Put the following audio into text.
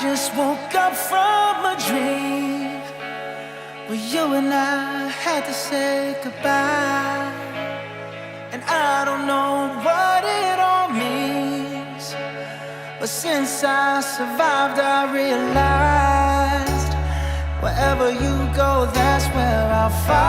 just woke up from a dream where you and I had to say goodbye. And I don't know what it all means, but since I survived I realized wherever you go, that's where I'll find